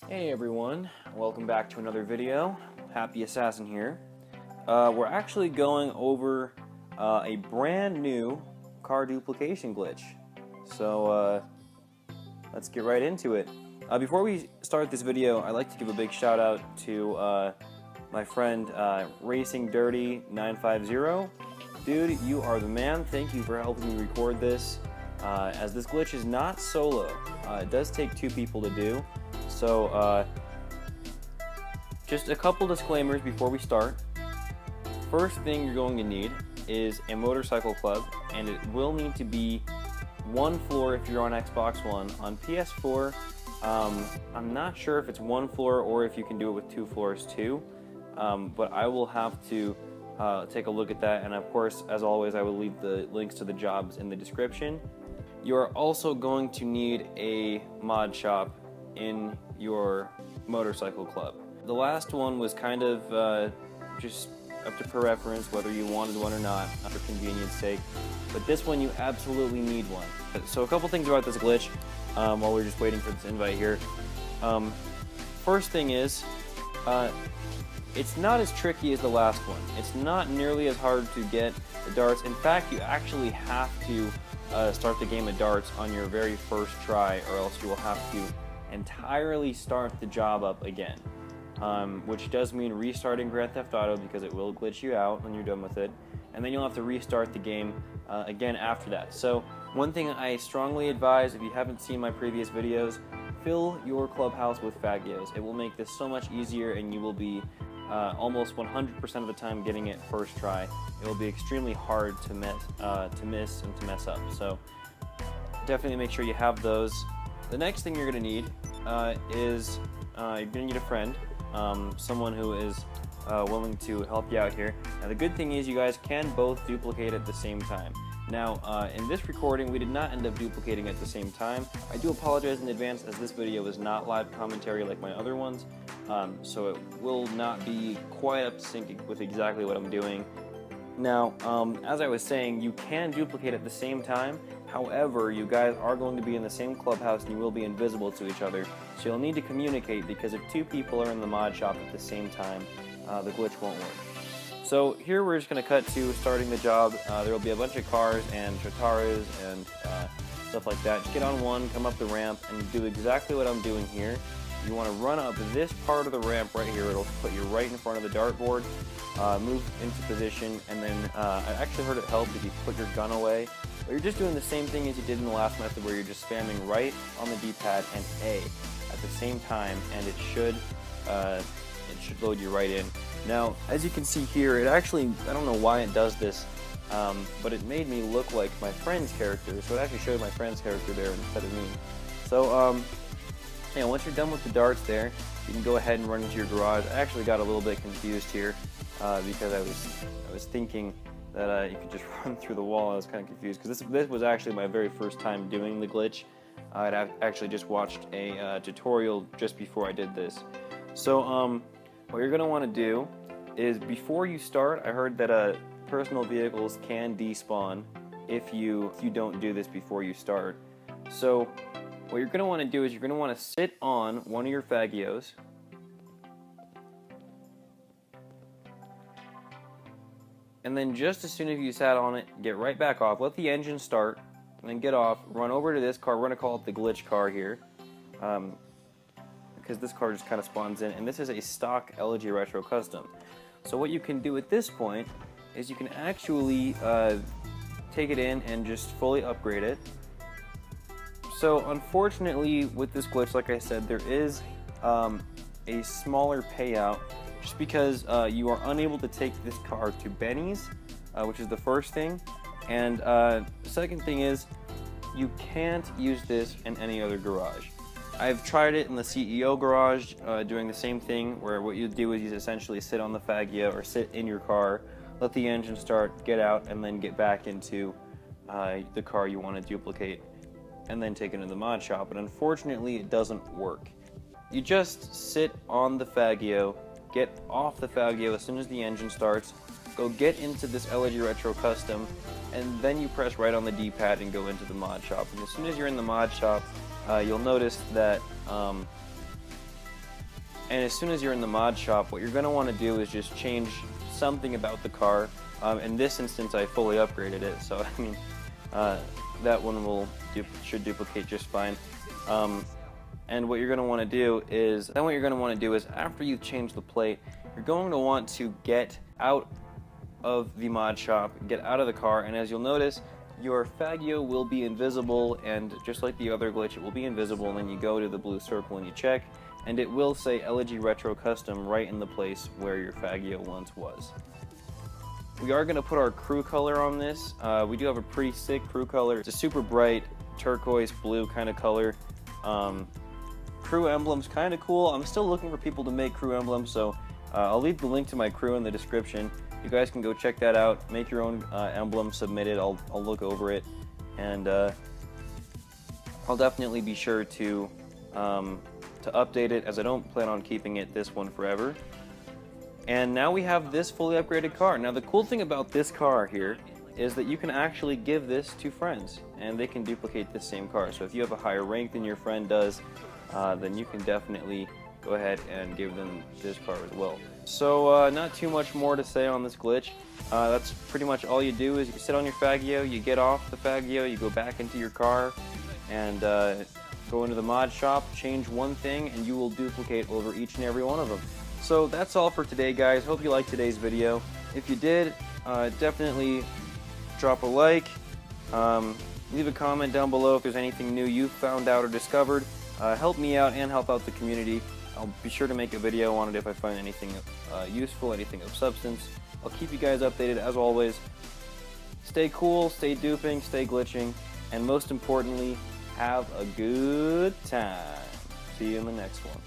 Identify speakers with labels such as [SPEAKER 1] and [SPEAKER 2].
[SPEAKER 1] Hey everyone, welcome back to another video. HappyAssassin here. We're actually going over a brand new car duplication glitch. So let's get right into it. Before we start this video, I'd like to give a big shout out to my friend Racing Dirty 950. Dude, you are the man. Thank you for helping me record this. As this glitch is not solo, it does take two people to do. So, just a couple disclaimers before we start. First thing you're going to need is a motorcycle club, and it will need to be one floor if you're on Xbox One. On PS4, I'm not sure if it's one floor or if you can do it with two floors too, but I will have to take a look at that, and of course, as always, I will leave the links to the jobs in the description. You are also going to need a mod shop in your motorcycle club. The last one was kind of just up to preference whether you wanted one or not for convenience sake, but this one you absolutely need one. So a couple things about this glitch while we're just waiting for this invite here. First thing is, it's not as tricky as the last one. It's not nearly as hard to get the darts. In fact, you actually have to start the game of darts on your very first try, or else you will have to entirely start the job up again, which does mean restarting Grand Theft Auto because it will glitch you out when you're done with it, and then you'll have to restart the game again after that. So one thing I strongly advise, if you haven't seen my previous videos, fill your clubhouse with fagios. It will make this so much easier, and you will be almost 100% of the time getting it first try. It will be extremely hard to miss and to mess up. So definitely make sure you have those. The next thing you're going to need is you're going to need a friend, someone who is willing to help you out here. Now the good thing is you guys can both duplicate at the same time. Now in this recording we did not end up duplicating at the same time. I do apologize in advance as this video is not live commentary like my other ones, so it will not be quite up to sync with exactly what I'm doing. Now, as I was saying, you can duplicate at the same time. However, you guys are going to be in the same clubhouse and you will be invisible to each other. So you'll need to communicate, because if two people are in the mod shop at the same time, the glitch won't work. So here we're just going to cut to starting the job. There will be a bunch of cars and Chataras and stuff like that. Just get on one, come up the ramp, and do exactly what I'm doing here. You want to run up this part of the ramp right here. It'll put you right in front of the dartboard. Move into position, and then I actually heard it help if you put your gun away. But you're just doing the same thing as you did in the last method, where you're just spamming right on the D-pad and A at the same time, and it should load you right in. Now, as you can see here, it actually, I don't know why it does this, but it made me look like my friend's character, so it actually showed my friend's character there instead of me. So, yeah, once you're done with the darts there, you can go ahead and run into your garage. I actually got a little bit confused here because I was thinking that you could just run through the wall. I was kind of confused because this was actually my very first time doing the glitch. I'd actually just watched a tutorial just before I did this. So what you're going to want to do is, before you start, I heard that personal vehicles can despawn if you don't do this before you start. So what you're going to want to do is you're going to want to sit on one of your fagios, and then just as soon as you sat on it, get right back off, let the engine start, and then get off, run over to this car. We're going to call it the glitch car here, because this car just kind of spawns in, and this is a stock ELEGY Retro Custom. So what you can do at this point is you can actually take it in and just fully upgrade it. So unfortunately with this glitch, like I said, there is a smaller payout just because you are unable to take this car to Benny's, which is the first thing, and the second thing is you can't use this in any other garage. I've tried it in the CEO garage doing the same thing, where what you do is you essentially sit on the fagio or sit in your car, let the engine start, get out, and then get back into the car you want to duplicate, and then take it into the mod shop. But unfortunately it doesn't work. You just sit on the fagio, get off the fagio as soon as the engine starts, go get into this ELEGY Retro Custom, and then you press right on the D-pad and go into the mod shop. And as soon as you're in the mod shop, you'll notice that And as soon as you're in the mod shop, what you're going to want to do is just change something about the car. In this instance, I fully upgraded it, so I mean, that one should duplicate just fine. And what you're going to want to do is, after you've changed the plate, you're going to want to get out of the mod shop, get out of the car, and as you'll notice, your Faggio will be invisible, and just like the other glitch, it will be invisible, and then you go to the blue circle and you check, and it will say ELEGY Retro Custom right in the place where your Faggio once was. We are going to put our crew color on this. We do have a pretty sick crew color. It's a super bright turquoise blue kind of color. Crew emblem's kind of cool. I'm still looking for people to make crew emblems, so I'll leave the link to my crew in the description. You guys can go check that out, make your own emblem, submit it. I'll look over it, and I'll definitely be sure to update it, as I don't plan on keeping this one forever. And now we have this fully upgraded car. Now the cool thing about this car here is that you can actually give this to friends, and they can duplicate this same car. So if you have a higher rank than your friend does, then you can definitely go ahead and give them this car as well. So not too much more to say on this glitch. That's pretty much all you do is you sit on your Faggio, you get off the Faggio, you go back into your car, and go into the mod shop, change one thing, and you will duplicate over each and every one of them. So that's all for today, guys. Hope you liked today's video. If you did, definitely drop a like. Leave a comment down below if there's anything new you found out or discovered. Help me out and help out the community. I'll be sure to make a video on it if I find anything useful, anything of substance. I'll keep you guys updated as always. Stay cool, stay duping, stay glitching, and most importantly, have a good time. See you in the next one.